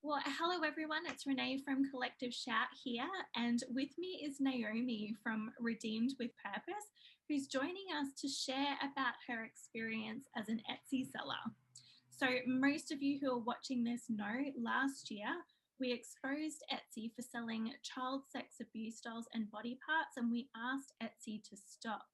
Well, hello everyone. It's Renee from Collective Shout here, and with me is Naomi from Redeemed with Purpose, who's joining us to share about her experience as an Etsy seller. So, most of you who are watching this know last year we exposed Etsy for selling child sex abuse dolls and body parts, and we asked Etsy to stop.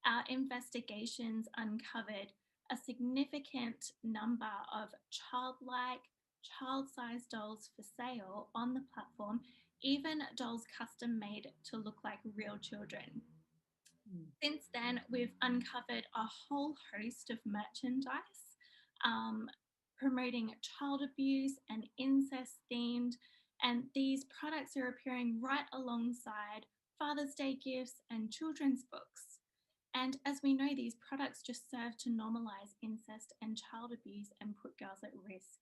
Our investigations uncovered a significant number of childlike, child sized dolls for sale on the platform, even dolls custom made to look like real children. Since then, we've uncovered a whole host of merchandise um, promoting child abuse and incest themed, and these products are appearing right alongside Father's Day gifts and children's books. And as we know, these products just serve to normalize incest and child abuse and put girls at risk.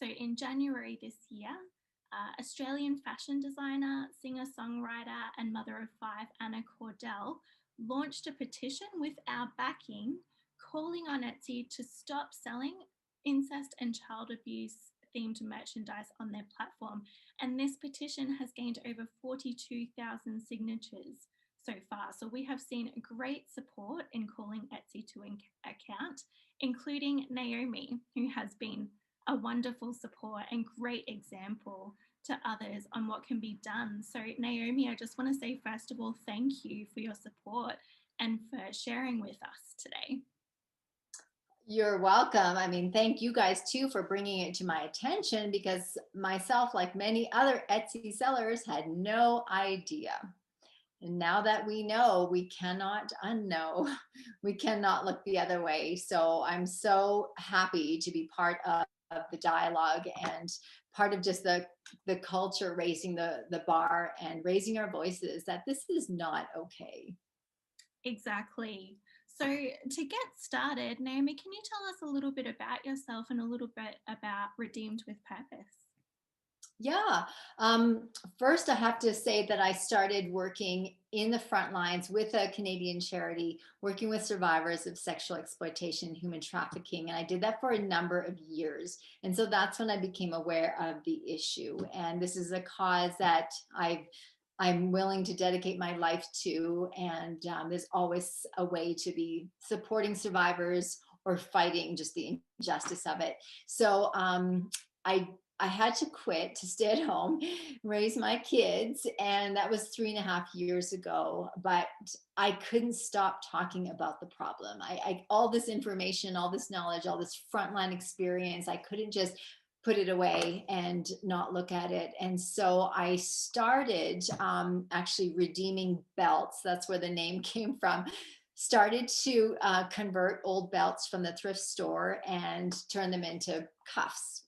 So in January this year, Australian fashion designer, singer songwriter, and mother of five, Anna Cordell, launched a petition with our backing calling on Etsy to stop selling incest and child abuse themed merchandise on their platform. And this petition has gained over 42,000 signatures so far. So we have seen great support in calling Etsy to account, including Naomi, who has been a wonderful support and great example to others on what can be done. So, Naomi, I just want to say, first of all, thank you for your support and for sharing with us today. You're welcome. I mean, thank you guys too for bringing it to my attention because myself, like many other Etsy sellers, had no idea. And now that we know, we cannot unknow. We cannot look the other way. So I'm so happy to be part of the dialogue and part of just the culture, raising the bar and raising our voices that this is not okay. Exactly. So, to get started, Naomi, can you tell us a little bit about yourself and a little bit about Redeemed with Purpose? Yeah. First, I have to say that I started working in the front lines with a Canadian charity, working with survivors of sexual exploitation, human trafficking. And I did that for a number of years. And so that's when I became aware of the issue. And this is a cause that I'm willing to dedicate my life to. And there's always a way to be supporting survivors or fighting just the injustice of it. So I I had to quit to stay at home, raise my kids, and that was 3.5 years ago. But I couldn't stop talking about the problem. All this information, all this knowledge, all this frontline experience, I couldn't just put it away and not look at it. And so I started actually redeeming belts. That's where the name came from. Started to convert old belts from the thrift store and turn them into cuffs.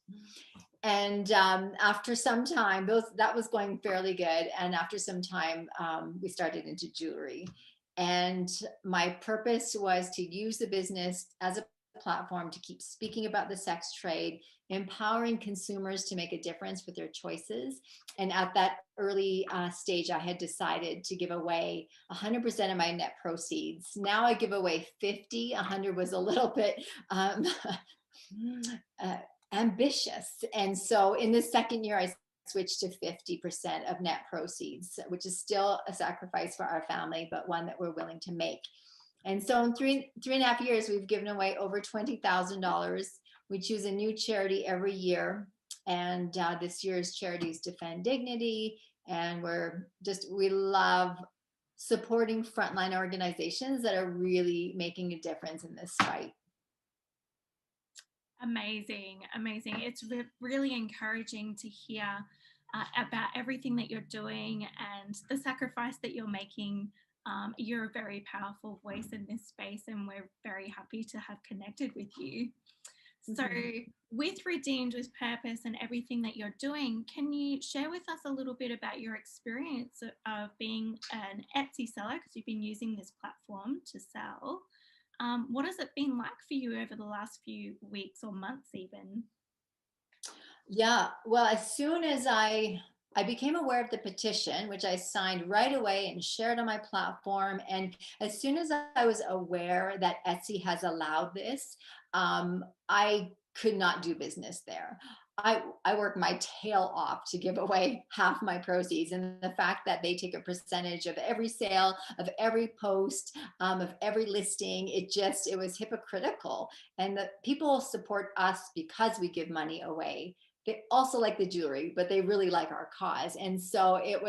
And after some time, that was going fairly good. And after some time, we started into jewelry. And my purpose was to use the business as a platform to keep speaking about the sex trade, empowering consumers to make a difference with their choices. And at that early stage, I had decided to give away 100% of my net proceeds. Now I give away 50. 100 was a little bit ambitious. And so in the second year, I switched to 50% of net proceeds, which is still a sacrifice for our family, but one that we're willing to make. And so in 3.5 years, we've given away over $20,000. We choose a new charity every year. And this year's charity is Defend Dignity. And we love supporting frontline organizations that are really making a difference in this fight. Amazing, amazing. It's really encouraging to hear about everything that you're doing and the sacrifice that you're making. You're a very powerful voice in this space, and we're very happy to have connected with you. So, with Redeemed with Purpose and everything that you're doing, can you share with us a little bit about your experience of being an Etsy seller, because you've been using this platform to sell? What has it been like for you over the last few weeks or months even? Yeah, well, as soon as I became aware of the petition, which I signed right away and shared on my platform, and as soon as I was aware that Etsy has allowed this, I could not do business there. I work my tail off to give away half my proceeds. And the fact that they take a percentage of every sale, of every post, of every listing, it was hypocritical. And the people support us because we give money away. They also like the jewelry, but they really like our cause. And so it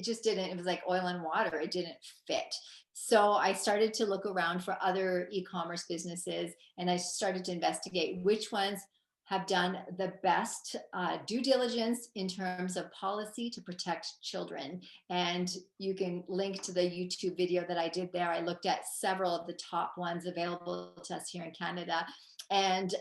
just didn't, it was like oil and water. It didn't fit. So I started to look around for other e-commerce businesses, and I started to investigate which ones have done the best due diligence in terms of policy to protect children. And you can link to the YouTube video that I did there. I looked at several of the top ones available to us here in Canada. And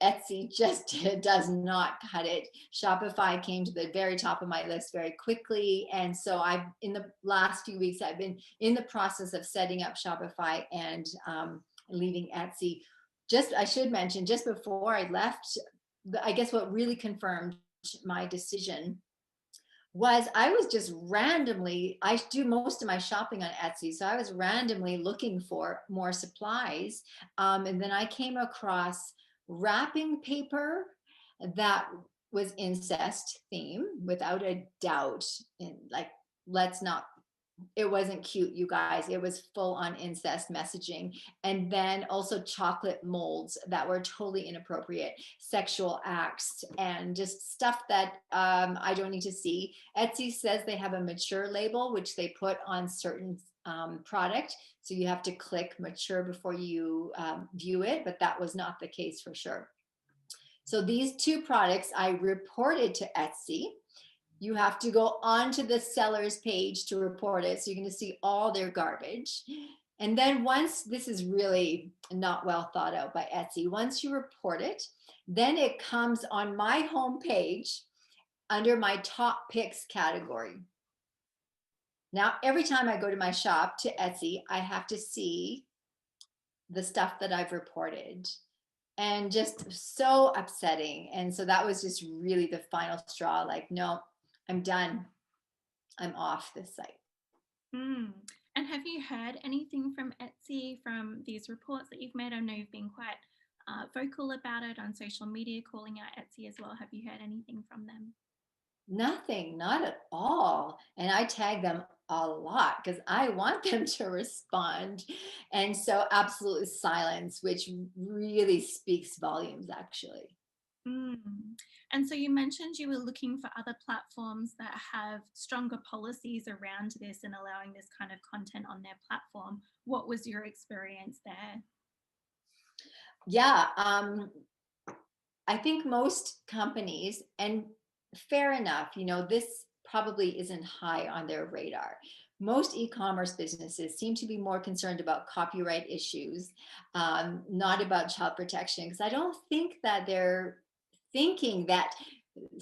Etsy just does not cut it. Shopify came to the very top of my list very quickly. And so in the last few weeks, I've been in the process of setting up Shopify and leaving Etsy. I should mention, just before I left, I guess what really confirmed my decision was I was just randomly, I do most of my shopping on Etsy. So I was randomly looking for more supplies. And then I came across wrapping paper that was incest theme without a doubt. And like, let's not, it wasn't cute, you guys. It was full on incest messaging. And then also chocolate molds that were totally inappropriate, sexual acts, and just stuff that I don't need to see. Etsy says they have a mature label, which they put on certain product. So you have to click mature before you view it, but that was not the case for sure. So these two products I reported to Etsy. You have to go onto the seller's page to report it. So you're going to see all their garbage. And then once, this is really not well thought out by Etsy, once you report it, then it comes on my homepage under my top picks category. Now, every time I go to my shop to Etsy, I have to see the stuff that I've reported. And just so upsetting. And so that was just really the final straw. Like, no, I'm done. I'm off this site. And have you heard anything from Etsy from these reports that you've made? I know you've been quite vocal about it on social media, calling out Etsy as well. Have you heard anything from them? Nothing, not at all. And I tag them a lot because I want them to respond. And so absolutely silence, which really speaks volumes, actually. And so you mentioned you were looking for other platforms that have stronger policies around this and allowing this kind of content on their platform. What was your experience there? Yeah, I think most companies, and fair enough, this probably isn't high on their radar. Most e-commerce businesses seem to be more concerned about copyright issues, not about child protection, because I don't think that they're thinking that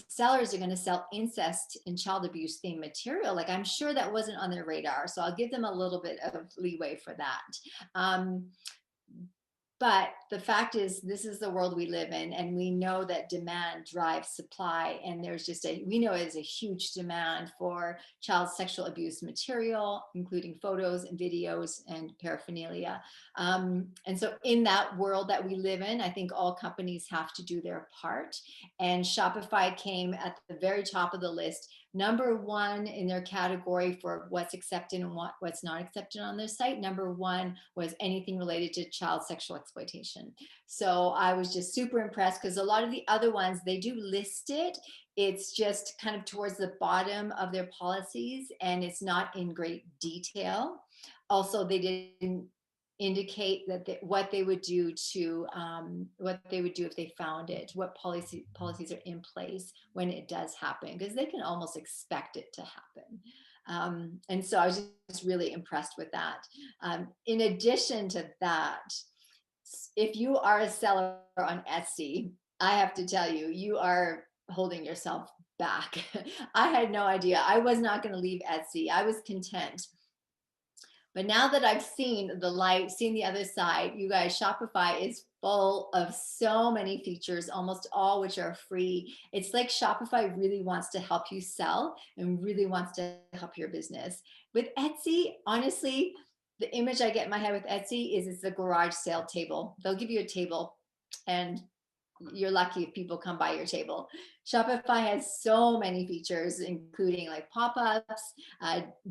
sellers are going to sell incest and child abuse themed material. Like, I'm sure that wasn't on their radar. So I'll give them a little bit of leeway for that. But the fact is, this is the world we live in, and we know that demand drives supply. And we know there's a huge demand for child sexual abuse material, including photos and videos and paraphernalia. And so in that world that we live in, I think all companies have to do their part. And Shopify came at the very top of the list, number one in their category for what's accepted and what's not accepted on their site. Number one was anything related to child sexual exploitation. So I was just super impressed because a lot of the other ones, they do list it. It's just kind of towards the bottom of their policies, and it's not in great detail. Also, they didn't indicate that what they would do if they found it, what policies are in place when it does happen, because they can almost expect it to happen. And so I was just really impressed with that. In addition to that, if you are a seller on Etsy, I have to tell you, you are holding yourself back. I had no idea. I was not going to leave Etsy. I was content. But now that I've seen the light, seen the other side, you guys, Shopify is full of so many features, almost all which are free. It's like Shopify really wants to help you sell and really wants to help your business. With Etsy, honestly, the image I get in my head with Etsy is it's a garage sale table. They'll give you a table and you're lucky if people come by your table. Shopify has so many features, including like pop-ups,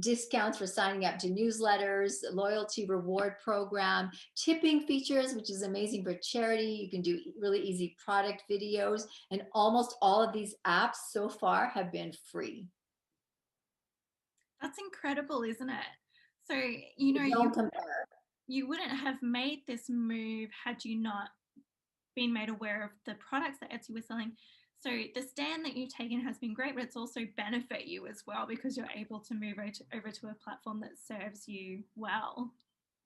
discounts for signing up to newsletters, loyalty reward program, tipping features, which is amazing for charity. You can do really easy product videos, and almost all of these apps so far have been free. That's incredible, isn't it? So, you know, Don't compare. you wouldn't have made this move had you not been made aware of the products that Etsy was selling. So the stand that you've taken has been great, but it's also benefit you as well because you're able to move over to a platform that serves you well.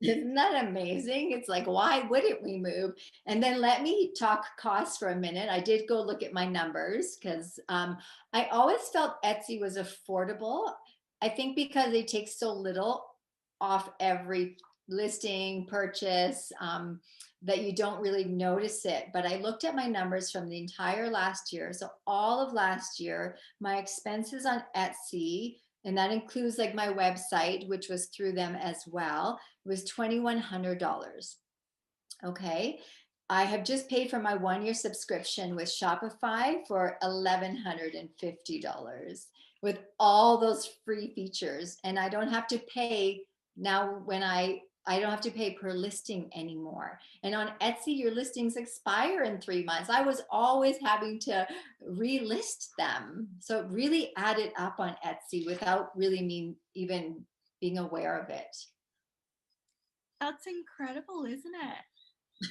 Isn't that amazing? It's like, why wouldn't we move? And then let me talk costs for a minute. I did go look at my numbers because I always felt Etsy was affordable. I think because they take so little off every listing, purchase, that you don't really notice it. But I looked at my numbers from the entire last year. So all of last year, my expenses on Etsy, and that includes like my website, which was through them as well, was $2,100. Okay. I have just paid for my 1 year subscription with Shopify for $1,150 with all those free features. And I don't have to pay now when I don't have to pay per listing anymore. And on Etsy, your listings expire in 3 months. I was always having to relist them. So it really added up on Etsy without really me even being aware of it. That's incredible, isn't it?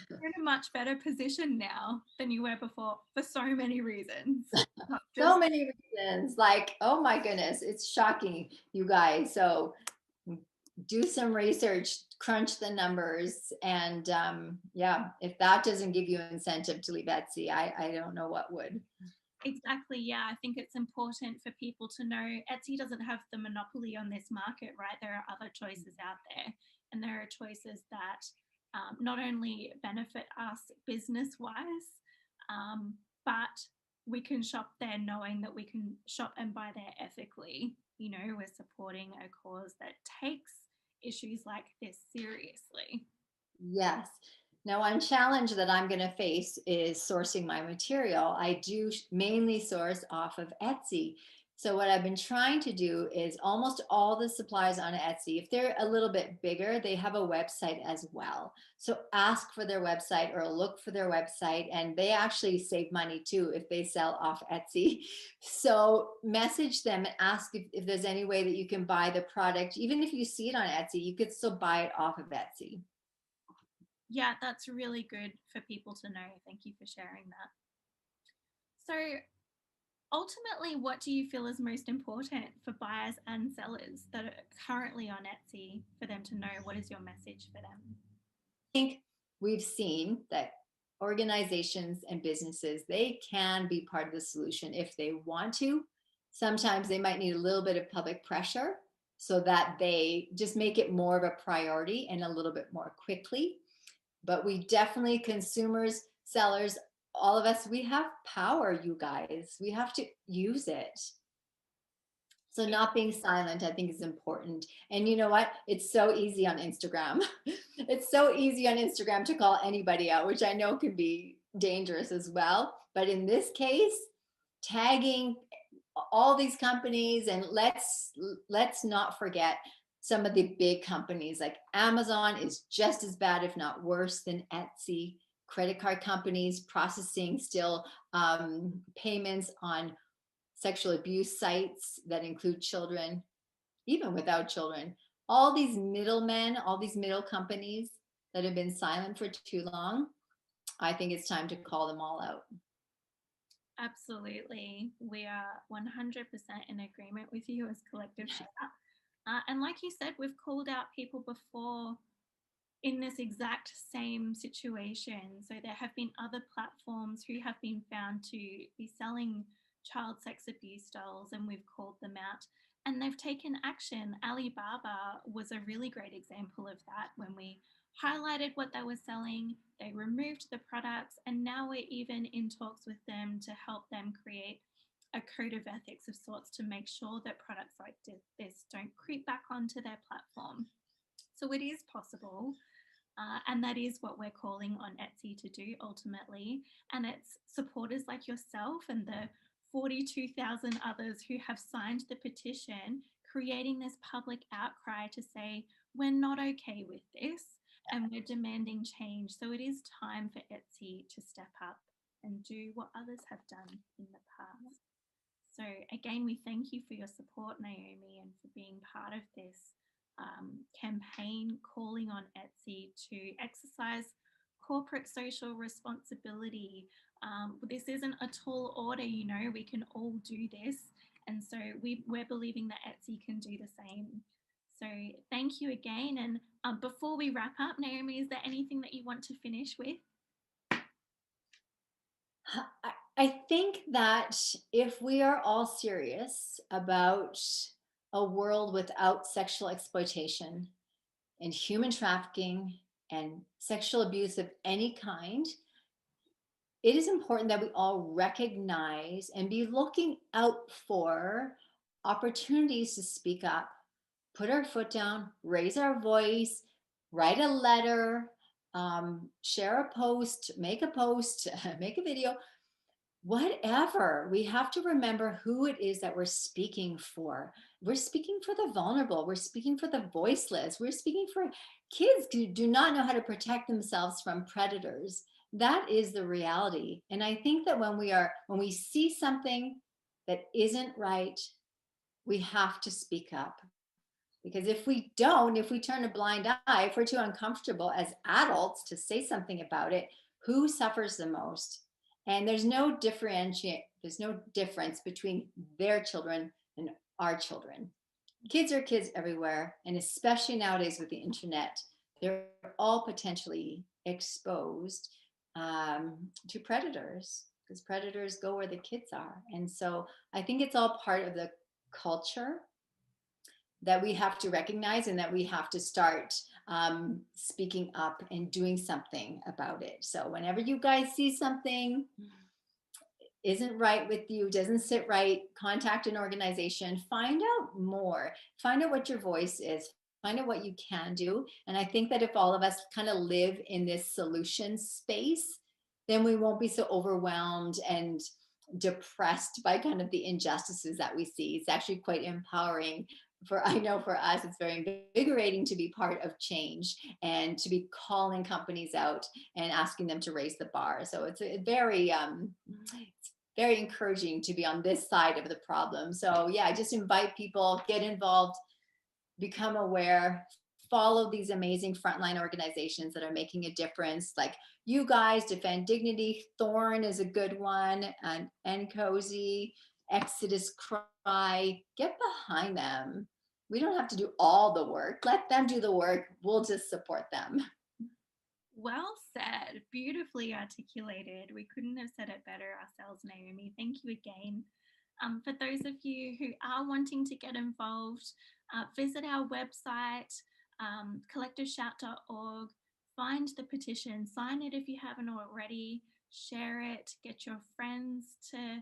You're in a much better position now than you were before for so many reasons. Not So just many reasons. Like, oh my goodness, it's shocking, you guys. So do some research, crunch the numbers, and yeah, if that doesn't give you incentive to leave Etsy, I don't know what would. exactly, yeah. I think it's important for people to know Etsy doesn't have the monopoly on this market, right? There are other choices out there, and there are choices that not only benefit us business wise, but we can shop there knowing that we can shop and buy there ethically. You know, we're supporting a cause that takes issues like this seriously. Yes. Now, one challenge that I'm going to face is sourcing my material. I do mainly source off of Etsy. So, what I've been trying to do is almost all the supplies on Etsy, if they're a little bit bigger, they have a website as well. So, ask for their website or look for their website, and they actually save money too if they sell off Etsy. So, message them and ask if there's any way that you can buy the product. Even if you see it on Etsy, you could still buy it off of Etsy. Yeah, that's really good for people to know. Thank you for sharing that. So, ultimately, what do you feel is most important for buyers and sellers that are currently on Etsy for them to know? What is your message for them? Think we've seen that organizations and businesses, they can be part of the solution if they want to. Sometimes they might need a little bit of public pressure so that they just make it more of a priority and a little bit more quickly. But we definitely, consumers, sellers, all of us, we have power, you guys. We have to use it. So not being silent, I think, is important. And you know what? It's so easy on Instagram. It's so easy on Instagram to call anybody out, which I know can be dangerous as well. But in this case, tagging all these companies, and let's not forget some of the big companies like Amazon is just as bad, if not worse, than Etsy. Credit card companies processing still payments on sexual abuse sites that include children, even without children. All these middlemen, all these middle companies that have been silent for too long, I think it's time to call them all out. Absolutely. We are 100% in agreement with you as Collective Shout. And like you said, we've called out people before in this exact same situation. So there have been other platforms who have been found to be selling child sex abuse dolls, and we've called them out and they've taken action. Alibaba was a really great example of that. When we highlighted what they were selling, they removed the products, and now we're even in talks with them to help them create a code of ethics of sorts to make sure that products like this don't creep back onto their platform. So it is possible. And that is what we're calling on Etsy to do ultimately. And it's supporters like yourself and the 42,000 others who have signed the petition, creating this public outcry to say, we're not okay with this and we're demanding change. So it is time for Etsy to step up and do what others have done in the past. So again, we thank you for your support, Naomi, and for being part of this campaign calling on Etsy to exercise corporate social responsibility. This isn't a tall order, you know, we can all do this. And so we're believing that Etsy can do the same. So thank you again. And before we wrap up, Naomi, is there anything that you want to finish with? I think that if we are all serious about a world without sexual exploitation and human trafficking and sexual abuse of any kind, it is important that we all recognize and be looking out for opportunities to speak up, put our foot down, raise our voice, write a letter, share a post, make a video, whatever. We have to remember who it is that we're speaking for. We're speaking for the vulnerable. We're speaking for the voiceless. We're speaking for kids who do not know how to protect themselves from predators. That is the reality. And I think that when we see something that isn't right, we have to speak up. Because if we don't, if we turn a blind eye, if we're too uncomfortable as adults to say something about it, who suffers the most? And there's no difference between their children and our children. Kids are kids everywhere, and especially nowadays with the internet, they're all potentially exposed to predators, because predators go where the kids are. And so I think it's all part of the culture that we have to recognize, and that we have to start speaking up and doing something about it. So whenever you guys see something isn't right with you, doesn't sit right, contact an organization, find out more, find out what your voice is, find out what you can do. And I think that if all of us kind of live in this solution space, then we won't be so overwhelmed and depressed by kind of the injustices that we see. It's actually quite empowering. I know for us, it's very invigorating to be part of change and to be calling companies out and asking them to raise the bar. So it's very encouraging to be on this side of the problem. So yeah, I just invite people, get involved, become aware, follow these amazing frontline organizations that are making a difference. Like you guys, Defend Dignity, Thorn is a good one, and NCOSY, Exodus Cry. Get behind them. We don't have to do all the work. Let them do the work. We'll just support them. Well said, beautifully articulated. We couldn't have said it better ourselves, Naomi. Thank you again. For those of you who are wanting to get involved, visit our website, collectiveshout.org, find the petition, sign it if you haven't already, share it, get your friends to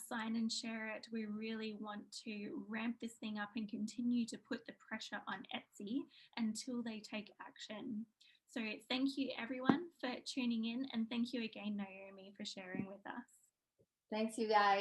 sign and share it. We really want to ramp this thing up and continue to put the pressure on Etsy until they take action. So thank you everyone for tuning in, and thank you again, Naomi, for sharing with us. Thanks, you guys.